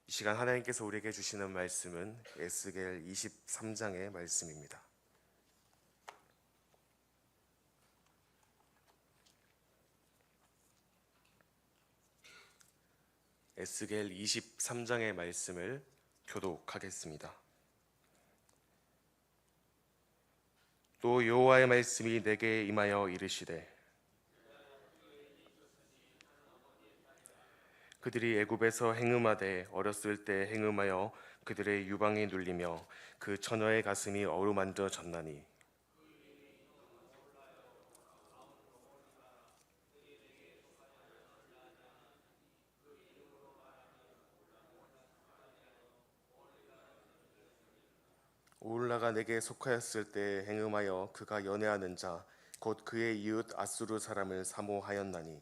이 시간 하나님께서 우리에게 주시는 말씀은 에스겔 23장의 말씀입니다. 에스겔 23장의 말씀을 교독하겠습니다. 또 여호와의 말씀이 내게 임하여 이르시되 그들이 애굽에서 행음하되 어렸을 때 행음하여 그들의 유방이 눌리며 그 처녀의 가슴이 어루만져졌나니 오울라가 내게 속하였을 때 행음하여 그가 연애하는 자 곧 그의 이웃 아수르 사람을 사모하였나니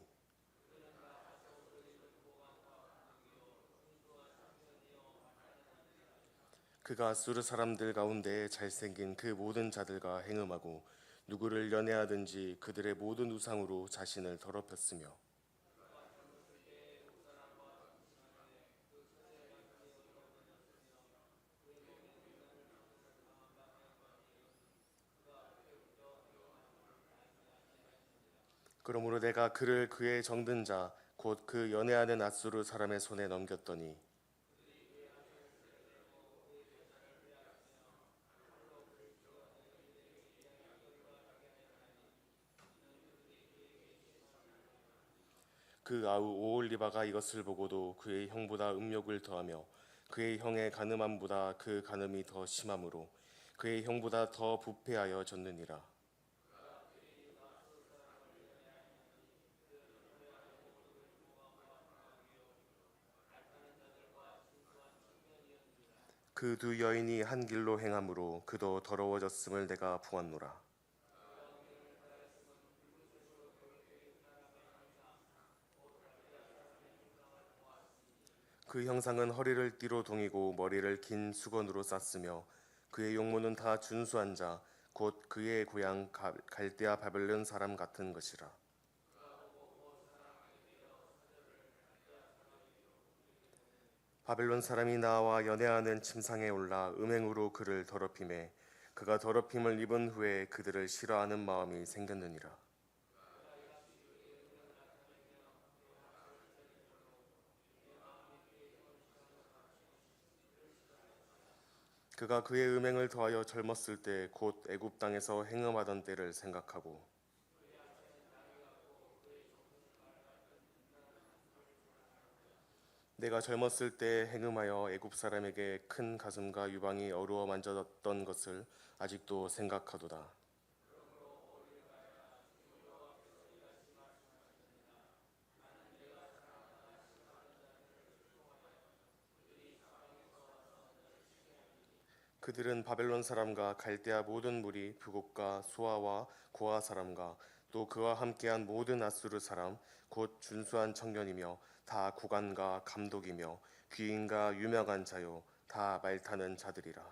그가 아수르 사람들 가운데 잘생긴 그 모든 자들과 행음하고 누구를 연애하든지 그들의 모든 우상으로 자신을 더럽혔으며 그러므로 내가 그를 그의 정든 자 곧 그 연애하는 아수르 사람의 손에 넘겼더니 그 아우 오홀리바가 이것을 보고도 그의 형보다 음욕을 더하며 그의 형의 간음함보다 그 간음이 더 심함으로 그의 형보다 더 부패하여 졌느니라. 그 두 여인이 한 길로 행함으로 그도 더러워졌음을 내가 보았노라. 그 형상은 허리를 띠로 동이고 머리를 긴 수건으로 쌌으며 그의 용모는 다 준수한 자 곧 그의 고향 갈대아 바벨론 사람 같은 것이라. 바벨론 사람이 나와 연애하는 침상에 올라 음행으로 그를 더럽히매 그가 더럽힘을 입은 후에 그들을 싫어하는 마음이 생겼느니라. 그가 그의 음행을 더하여 젊었을 때 곧 애굽 땅에서 행음하던 때를 생각하고 내가 젊었을 때 행음하여 애굽 사람에게 큰 가슴과 유방이 어루어 만져졌던 것을 아직도 생각하도다. 그들은 바벨론 사람과 갈대아 모든 무리 부곡과 소아와 고아 사람과 또 그와 함께한 모든 아수르 사람 곧 준수한 청년이며 다 구관과 감독이며 귀인과 유명한 자요 다 말타는 자들이라.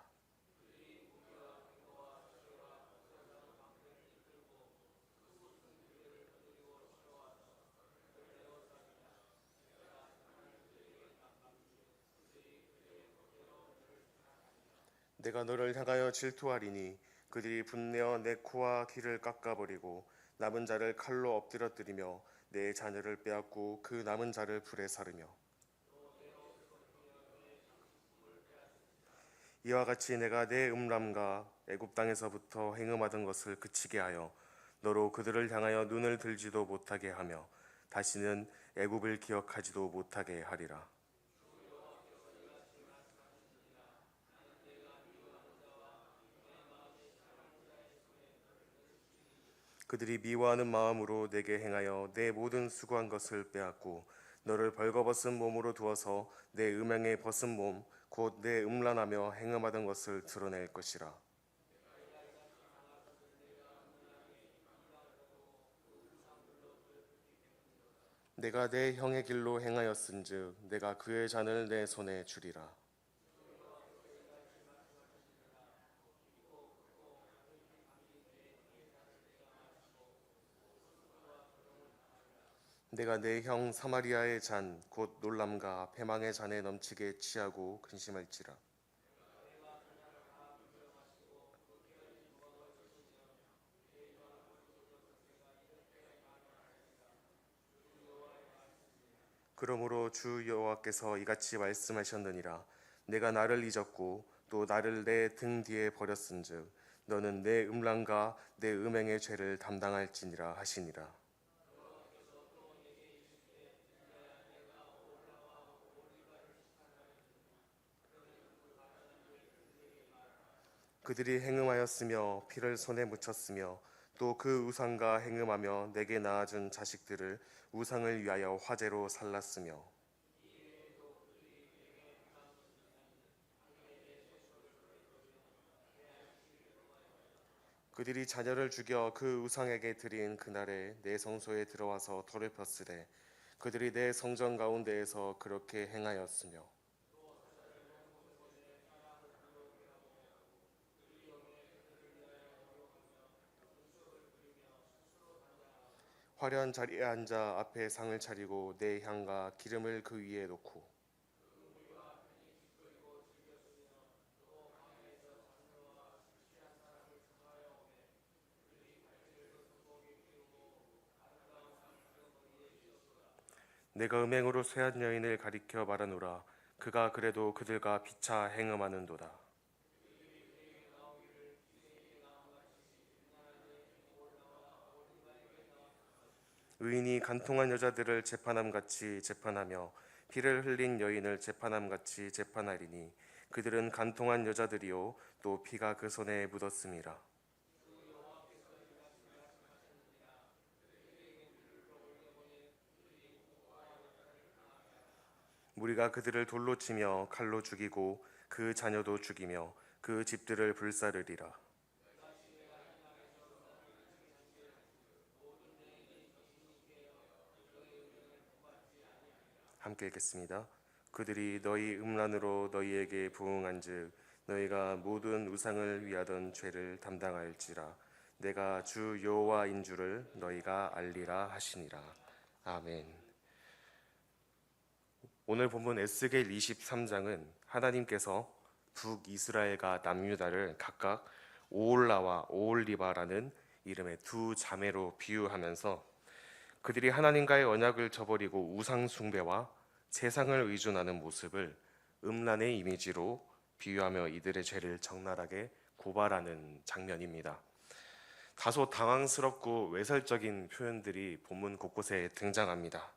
내가 너를 향하여 질투하리니 그들이 분내어 내 코와 귀를 깎아버리고 남은 자를 칼로 엎드러뜨리며 내 자녀를 빼앗고 그 남은 자를 불에 사르며 이와 같이 내가 내 음람과 애굽 땅에서부터 행음하던 것을 그치게 하여 너로 그들을 향하여 눈을 들지도 못하게 하며 다시는 애굽을 기억하지도 못하게 하리라. 그들이 미워하는 마음으로 내게 행하여 내 모든 수고한 것을 빼앗고 너를 벌거벗은 몸으로 두어서 내 음행에 벗은 몸 곧 내 음란하며 행음하던 것을 드러낼 것이라. 내가 내 형의 길로 행하였은즉 내가 그의 잔을 내 손에 주리라. 내가 내 형 사마리아의 잔 곧 놀람과 패망의 잔에 넘치게 취하고 근심할지라. 그러므로 주 여호와께서 이같이 말씀하셨느니라. 내가 나를 잊었고 또 나를 내 등 뒤에 버렸은즉 너는 내 음란과 내 음행의 죄를 담당할지니라 하시니라. 그들이 행음하였으며 피를 손에 묻혔으며 또 그 우상과 행음하며 내게 낳아준 자식들을 우상을 위하여 화제로 살랐으며 그들이 자녀를 죽여 그 우상에게 드린 그날에 내 성소에 들어와서 더럽혔으되 그들이 내 성전 가운데에서 그렇게 행하였으며 화려한 자리에 앉아 앞에 상을 차리고 내 향과 기름을 그 위에 놓고 내가 음행으로 쇠한 여인을 가리켜 말하노라. 그가 그래도 그들과 피차 행음하는도다. 의인이 간통한 여자들을 재판함같이 재판하며 피를 흘린 여인을 재판함같이 재판하리니 그들은 간통한 여자들이요 또 피가 그 손에 묻었음이라. 무리가 그들을 돌로 치며 칼로 죽이고 그 자녀도 죽이며 그 집들을 불사르리라. 함께 읽겠습니다. 그들이 너희 음란으로 너희에게 부응한즉 너희가 모든 우상을 위하던 죄를 담당할지라. 내가 주 여호와인 줄을 너희가 알리라 하시니라. 아멘. 오늘 본문 에스겔 23장은 하나님께서 북이스라엘과 남유다를 각각 오홀라와 오홀리바라는 이름의 두 자매로 비유하면서 그들이 하나님과의 언약을 저버리고 우상 숭배와 세상을 의존하는 모습을 음란의 이미지로 비유하며 이들의 죄를 적나라하게 고발하는 장면입니다. 다소 당황스럽고 외설적인 표현들이 본문 곳곳에 등장합니다.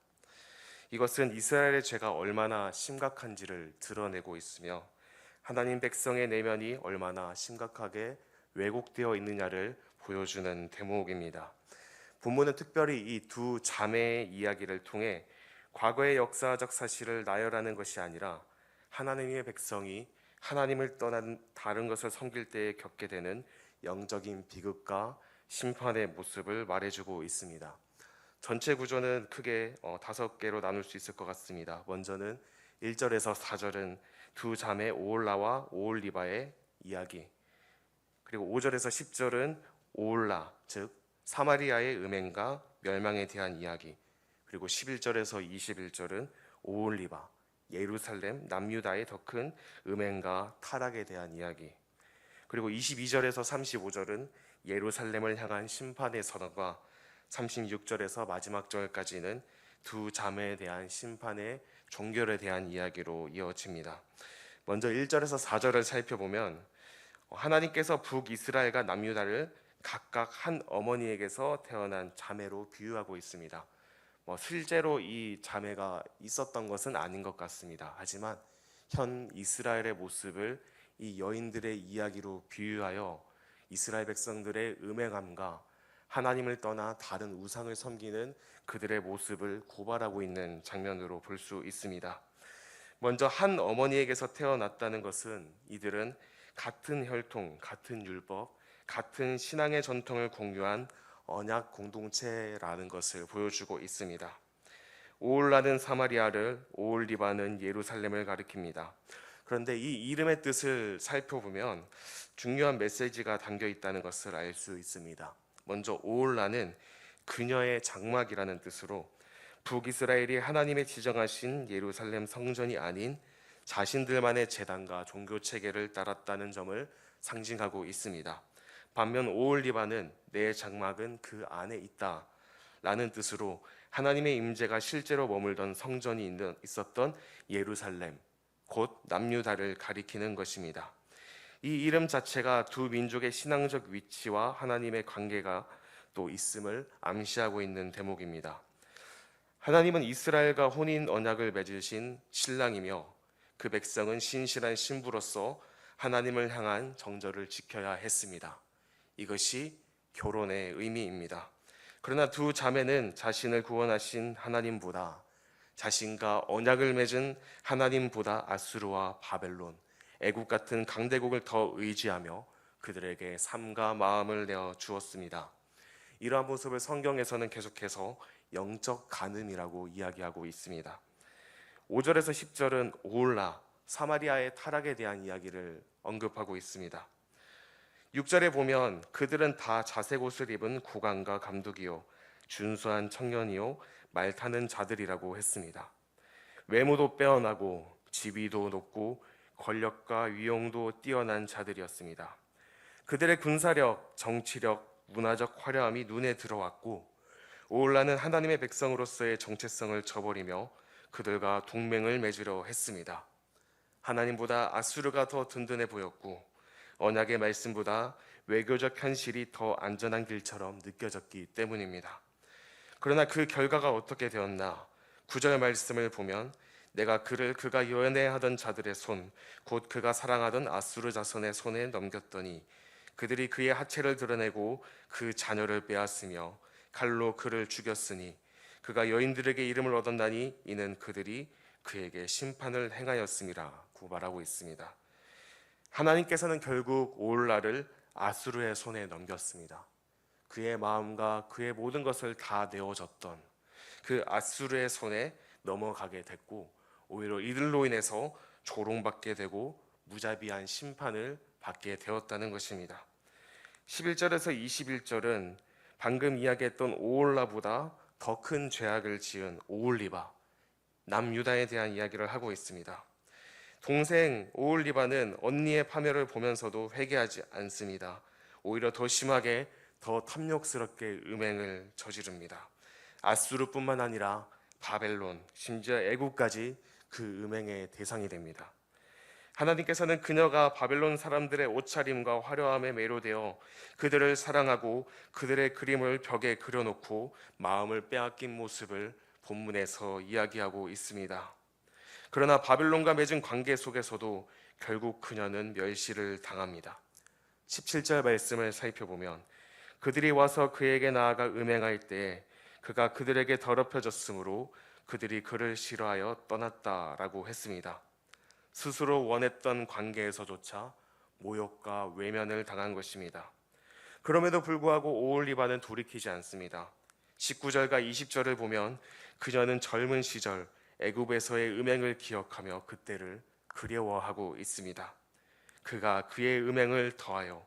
이것은 이스라엘의 죄가 얼마나 심각한지를 드러내고 있으며 하나님 백성의 내면이 얼마나 심각하게 왜곡되어 있느냐를 보여주는 대목입니다. 본문은 특별히 이 두 자매의 이야기를 통해 과거의 역사적 사실을 나열하는 것이 아니라 하나님의 백성이 하나님을 떠난 다른 것을 섬길 때에 겪게 되는 영적인 비극과 심판의 모습을 말해주고 있습니다. 전체 구조는 크게 5개로 나눌 수 있을 것 같습니다. 먼저는 1절에서 4절은 두 자매 오홀라와 오홀리바의 이야기, 그리고 5절에서 10절은 오홀라, 즉 사마리아의 음행과 멸망에 대한 이야기, 그리고 11절에서 21절은 오홀리바, 예루살렘 남유다의 더 큰 음행과 타락에 대한 이야기, 그리고 22절에서 35절은 예루살렘을 향한 심판의 선언과 36절에서 마지막 절까지는 두 자매에 대한 심판의 종결에 대한 이야기로 이어집니다. 먼저 1절에서 4절을 살펴보면 하나님께서 북이스라엘과 남유다를 각각 한 어머니에게서 태어난 자매로 비유하고 있습니다. 실제로 이 자매가 있었던 것은 아닌 것 같습니다. 하지만 현 이스라엘의 모습을 이 여인들의 이야기로 비유하여 이스라엘 백성들의 음행함과 하나님을 떠나 다른 우상을 섬기는 그들의 모습을 고발하고 있는 장면으로 볼 수 있습니다. 먼저 한 어머니에게서 태어났다는 것은 이들은 같은 혈통, 같은 율법, 같은 신앙의 전통을 공유한 언약 공동체라는 것을 보여주고 있습니다. 오홀라는 사마리아를, 오홀리바는 예루살렘을 가리킵니다. 그런데 이 이름의 뜻을 살펴보면 중요한 메시지가 담겨 있다는 것을 알 수 있습니다. 먼저 오홀라는 그녀의 장막이라는 뜻으로 북이스라엘이 하나님의 지정하신 예루살렘 성전이 아닌 자신들만의 제단과 종교 체계를 따랐다는 점을 상징하고 있습니다. 반면 오올리바는 내 장막은 그 안에 있다라는 뜻으로 하나님의 임재가 실제로 머물던 성전이 있었던 예루살렘, 곧 남유다를 가리키는 것입니다. 이 이름 자체가 두 민족의 신앙적 위치와 하나님의 관계가 또 있음을 암시하고 있는 대목입니다. 하나님은 이스라엘과 혼인 언약을 맺으신 신랑이며 그 백성은 신실한 신부로서 하나님을 향한 정절을 지켜야 했습니다. 이것이 결혼의 의미입니다. 그러나 두 자매는 자신을 구원하신 하나님보다, 자신과 언약을 맺은 하나님보다 아수르와 바벨론, 애국 같은 강대국을 더 의지하며 그들에게 삶과 마음을 내어 주었습니다. 이러한 모습을 성경에서는 계속해서 영적 간음이라고 이야기하고 있습니다. 5절에서 10절은 오홀라, 사마리아의 타락에 대한 이야기를 언급하고 있습니다. 6절에 보면 그들은 다 자색 옷을 입은 고관과 감독이요 준수한 청년이요 말 타는 자들이라고 했습니다. 외모도 빼어나고 지위도 높고 권력과 위용도 뛰어난 자들이었습니다. 그들의 군사력, 정치력, 문화적 화려함이 눈에 들어왔고 오홀라는 하나님의 백성으로서의 정체성을 저버리며 그들과 동맹을 맺으려 했습니다. 하나님보다 아수르가 더 든든해 보였고 언약의 말씀보다 외교적 현실이 더 안전한 길처럼 느껴졌기 때문입니다. 그러나 그 결과가 어떻게 되었나? 9절 말씀을 보면 내가 그를 그가 연애하던 자들의 손, 곧 그가 사랑하던 아수르 자손의 손에 넘겼더니 그들이 그의 하체를 드러내고 그 자녀를 빼앗으며 칼로 그를 죽였으니 그가 여인들에게 이름을 얻었나니 이는 그들이 그에게 심판을 행하였음이라고 말하고 있습니다. 하나님께서는 결국 오홀라를 아수르의 손에 넘겼습니다. 그의 마음과 그의 모든 것을 다 내어줬던 그 아수르의 손에 넘어가게 됐고 오히려 이들로 인해서 조롱받게 되고 무자비한 심판을 받게 되었다는 것입니다. 11절에서 21절은 방금 이야기했던 오홀라보다 더 큰 죄악을 지은 오홀리바, 남유다에 대한 이야기를 하고 있습니다. 동생 오홀리바는 언니의 파멸을 보면서도 회개하지 않습니다. 오히려 더 심하게 더 탐욕스럽게 음행을 저지릅니다. 아수르뿐만 아니라 바벨론, 심지어 애국까지 그 음행의 대상이 됩니다. 하나님께서는 그녀가 바벨론 사람들의 옷차림과 화려함에 매료되어 그들을 사랑하고 그들의 그림을 벽에 그려놓고 마음을 빼앗긴 모습을 본문에서 이야기하고 있습니다. 그러나 바벨론과 맺은 관계 속에서도 결국 그녀는 멸시를 당합니다. 17절 말씀을 살펴보면 그들이 와서 그에게 나아가 음행할 때에 그가 그들에게 더럽혀졌으므로 그들이 그를 싫어하여 떠났다라고 했습니다. 스스로 원했던 관계에서조차 모욕과 외면을 당한 것입니다. 그럼에도 불구하고 오홀리바는 돌이키지 않습니다. 19절과 20절을 보면 그녀는 젊은 시절 애굽에서의 음행을 기억하며 그때를 그리워하고 있습니다. 그가 그의 음행을 더하여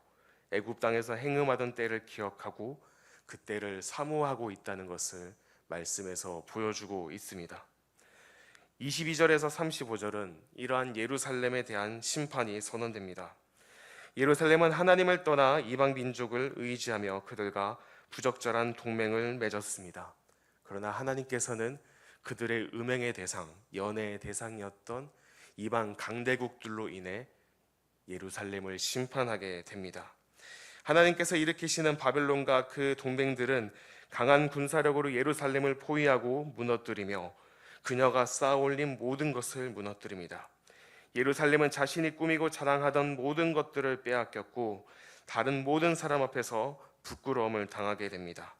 애굽 땅에서 행음하던 때를 기억하고 그때를 사모하고 있다는 것을 말씀에서 보여주고 있습니다. 22절에서 35절은 이러한 예루살렘에 대한 심판이 선언됩니다. 예루살렘은 하나님을 떠나 이방 민족을 의지하며 그들과 부적절한 동맹을 맺었습니다. 그러나 하나님께서는 그들의 음행의 대상, 연애의 대상이었던 이방 강대국들로 인해 예루살렘을 심판하게 됩니다. 하나님께서 일으키시는 바벨론과 그 동맹들은 강한 군사력으로 예루살렘을 포위하고 무너뜨리며 그녀가 쌓아올린 모든 것을 무너뜨립니다. 예루살렘은 자신이 꾸미고 자랑하던 모든 것들을 빼앗겼고 다른 모든 사람 앞에서 부끄러움을 당하게 됩니다.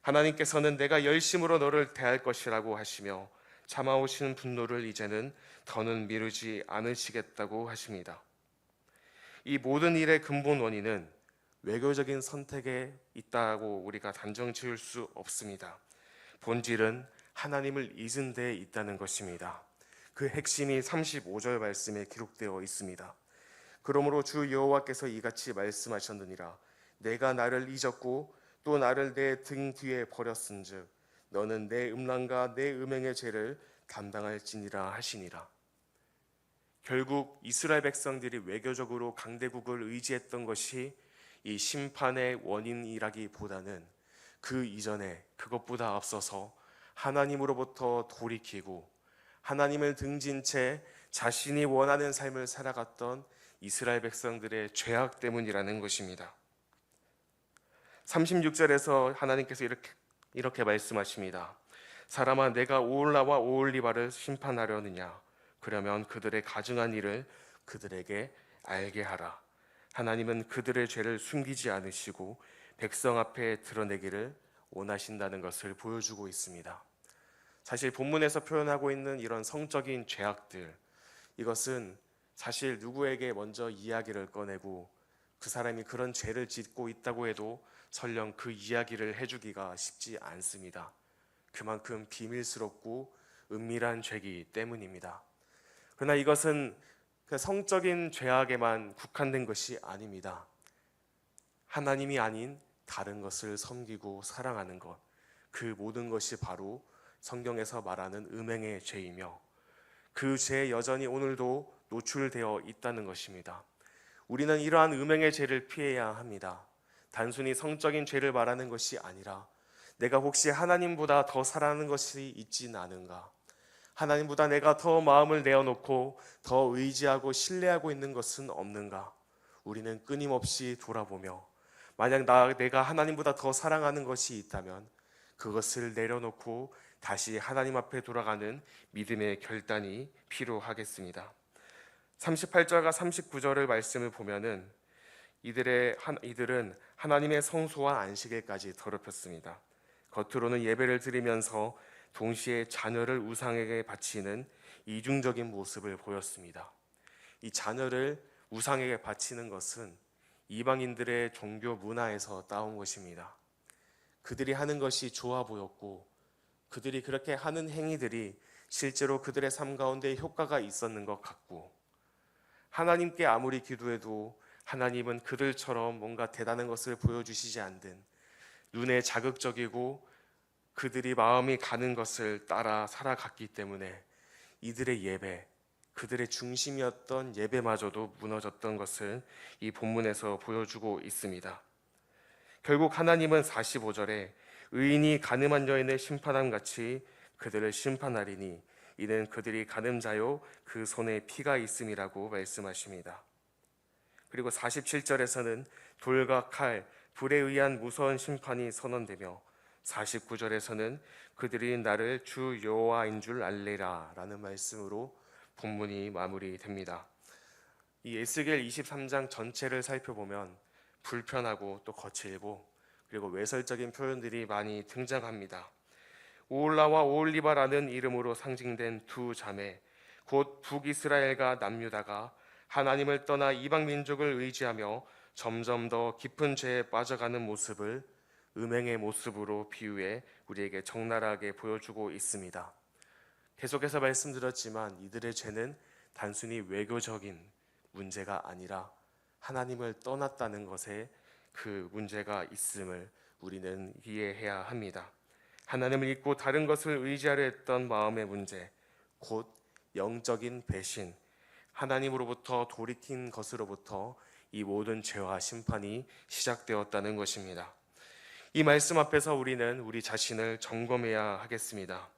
하나님께서는 내가 열심으로 너를 대할 것이라고 하시며 참아오시는 분노를 이제는 더는 미루지 않으시겠다고 하십니다. 이 모든 일의 근본 원인은 외교적인 선택에 있다고 우리가 단정 지을 수 없습니다. 본질은 하나님을 잊은 데에 있다는 것입니다. 그 핵심이 35절 말씀에 기록되어 있습니다. 그러므로 주 여호와께서 이같이 말씀하셨느니라. 내가 나를 잊었고 또 나를 내 등 뒤에 버렸은즉 너는 내 음란과 내 음행의 죄를 담당할지니라 하시니라. 결국 이스라엘 백성들이 외교적으로 강대국을 의지했던 것이 이 심판의 원인이라기보다는 그 이전에 그것보다 앞서서 하나님으로부터 돌이키고 하나님을 등진 채 자신이 원하는 삶을 살아갔던 이스라엘 백성들의 죄악 때문이라는 것입니다. 36절에서 하나님께서 이렇게 말씀하십니다. 사람아, 내가 오홀라와 오홀리바를 심판하려느냐? 그러면 그들의 가증한 일을 그들에게 알게 하라. 하나님은 그들의 죄를 숨기지 않으시고 백성 앞에 드러내기를 원하신다는 것을 보여주고 있습니다. 사실 본문에서 표현하고 있는 이런 성적인 죄악들, 이것은 사실 누구에게 먼저 이야기를 꺼내고 그 사람이 그런 죄를 짓고 있다고 해도 설령 그 이야기를 해주기가 쉽지 않습니다. 그만큼 비밀스럽고 은밀한 죄이기 때문입니다. 그러나 이것은 그 성적인 죄악에만 국한된 것이 아닙니다. 하나님이 아닌 다른 것을 섬기고 사랑하는 것, 그 모든 것이 바로 성경에서 말하는 음행의 죄이며 그 죄에 여전히 오늘도 노출되어 있다는 것입니다. 우리는 이러한 음행의 죄를 피해야 합니다. 단순히 성적인 죄를 말하는 것이 아니라 내가 혹시 하나님보다 더 사랑하는 것이 있진 않은가? 하나님보다 내가 더 마음을 내어놓고 더 의지하고 신뢰하고 있는 것은 없는가? 우리는 끊임없이 돌아보며 만약 내가 하나님보다 더 사랑하는 것이 있다면 그것을 내려놓고 다시 하나님 앞에 돌아가는 믿음의 결단이 필요하겠습니다. 38절과 39절의 말씀을 보면은 이들은 하나님의 성소와 안식일까지 더럽혔습니다. 겉으로는 예배를 드리면서 동시에 자녀를 우상에게 바치는 이중적인 모습을 보였습니다. 이 자녀를 우상에게 바치는 것은 이방인들의 종교 문화에서 따온 것입니다. 그들이 하는 것이 좋아 보였고 그들이 그렇게 하는 행위들이 실제로 그들의 삶 가운데 효과가 있었는 것 같고 하나님께 아무리 기도해도 하나님은 그들처럼 뭔가 대단한 것을 보여주시지 않든 눈에 자극적이고 그들이 마음이 가는 것을 따라 살아갔기 때문에 이들의 예배, 그들의 중심이었던 예배마저도 무너졌던 것을 이 본문에서 보여주고 있습니다. 결국 하나님은 45절에 의인이 가늠한 여인을 심판함 같이 그들을 심판하리니 이는 그들이 가늠자요 그 손에 피가 있음이라고 말씀하십니다. 그리고 47절에서는 돌과 칼, 불에 의한 무서운 심판이 선언되며 49절에서는 그들이 나를 주 여호와인 줄 알리라 라는 말씀으로 본문이 마무리됩니다. 이 에스겔 23장 전체를 살펴보면 불편하고 또 거칠고 그리고 외설적인 표현들이 많이 등장합니다. 오홀라와 오홀리바라는 이름으로 상징된 두 자매, 곧 북이스라엘과 남유다가 하나님을 떠나 이방 민족을 의지하며 점점 더 깊은 죄에 빠져가는 모습을 음행의 모습으로 비유해 우리에게 적나라하게 보여주고 있습니다. 계속해서 말씀드렸지만 이들의 죄는 단순히 외교적인 문제가 아니라 하나님을 떠났다는 것에 그 문제가 있음을 우리는 이해해야 합니다. 하나님을 잊고 다른 것을 의지하려 했던 마음의 문제, 곧 영적인 배신, 하나님으로부터 돌이킨 것으로부터 이 모든 죄와 심판이 시작되었다는 것입니다. 이 말씀 앞에서 우리는 우리 자신을 점검해야 하겠습니다.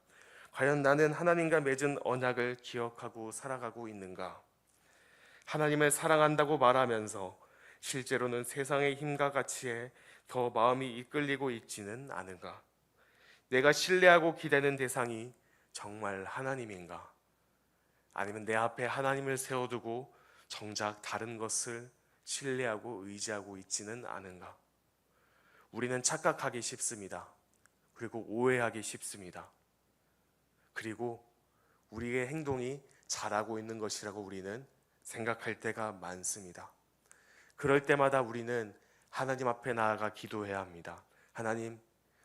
과연 나는 하나님과 맺은 언약을 기억하고 살아가고 있는가? 하나님을 사랑한다고 말하면서 실제로는 세상의 힘과 가치에 더 마음이 이끌리고 있지는 않은가? 내가 신뢰하고 기대는 대상이 정말 하나님인가? 아니면 내 앞에 하나님을 세워두고 정작 다른 것을 신뢰하고 의지하고 있지는 않은가? 우리는 착각하기 쉽습니다. 그리고 오해하기 쉽습니다. 그리고 우리의 행동이 잘하고 있는 것이라고 우리는 생각할 때가 많습니다. 그럴 때마다 우리는 하나님 앞에 나아가 기도해야 합니다. 하나님,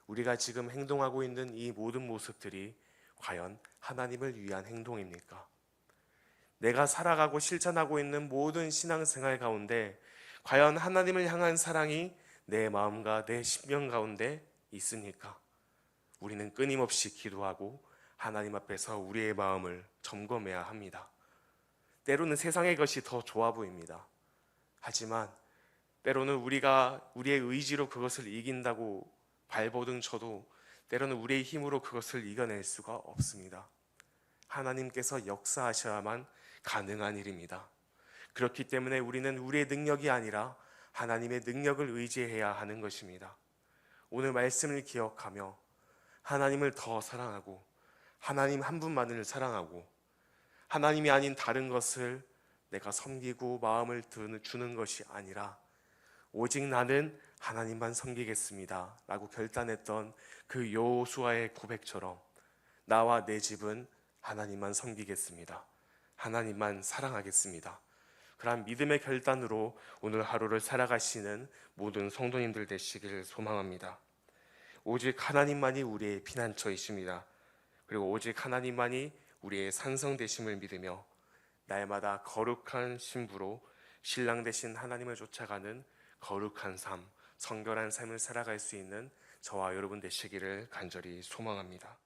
우리가 지금 행동하고 있는 이 모든 모습들이 과연 하나님을 위한 행동입니까? 내가 살아가고 실천하고 있는 모든 신앙생활 가운데 과연 하나님을 향한 사랑이 내 마음과 내 심령 가운데 있습니까? 우리는 끊임없이 기도하고 하나님 앞에서 우리의 마음을 점검해야 합니다. 때로는 세상의 것이 더 좋아 보입니다. 하지만 때로는 우리가 우리의 의지로 그것을 이긴다고 발버둥 쳐도 때로는 우리의 힘으로 그것을 이겨낼 수가 없습니다. 하나님께서 역사하셔야만 가능한 일입니다. 그렇기 때문에 우리는 우리의 능력이 아니라 하나님의 능력을 의지해야 하는 것입니다. 오늘 말씀을 기억하며 하나님을 더 사랑하고 하나님 한 분만을 사랑하고 하나님이 아닌 다른 것을 내가 섬기고 마음을 주는 것이 아니라 오직 나는 하나님만 섬기겠습니다 라고 결단했던 그 여호수아의 고백처럼 나와 내 집은 하나님만 섬기겠습니다. 하나님만 사랑하겠습니다. 그러한 믿음의 결단으로 오늘 하루를 살아가시는 모든 성도님들 되시기를 소망합니다. 오직 하나님만이 우리의 피난처이십니다. 그리고 오직 하나님만이 우리의 산성 되심을 믿으며 날마다 거룩한 신부로 신랑 되신 하나님을 쫓아가는 거룩한 삶, 성결한 삶을 살아갈 수 있는 저와 여러분 되시기를 간절히 소망합니다.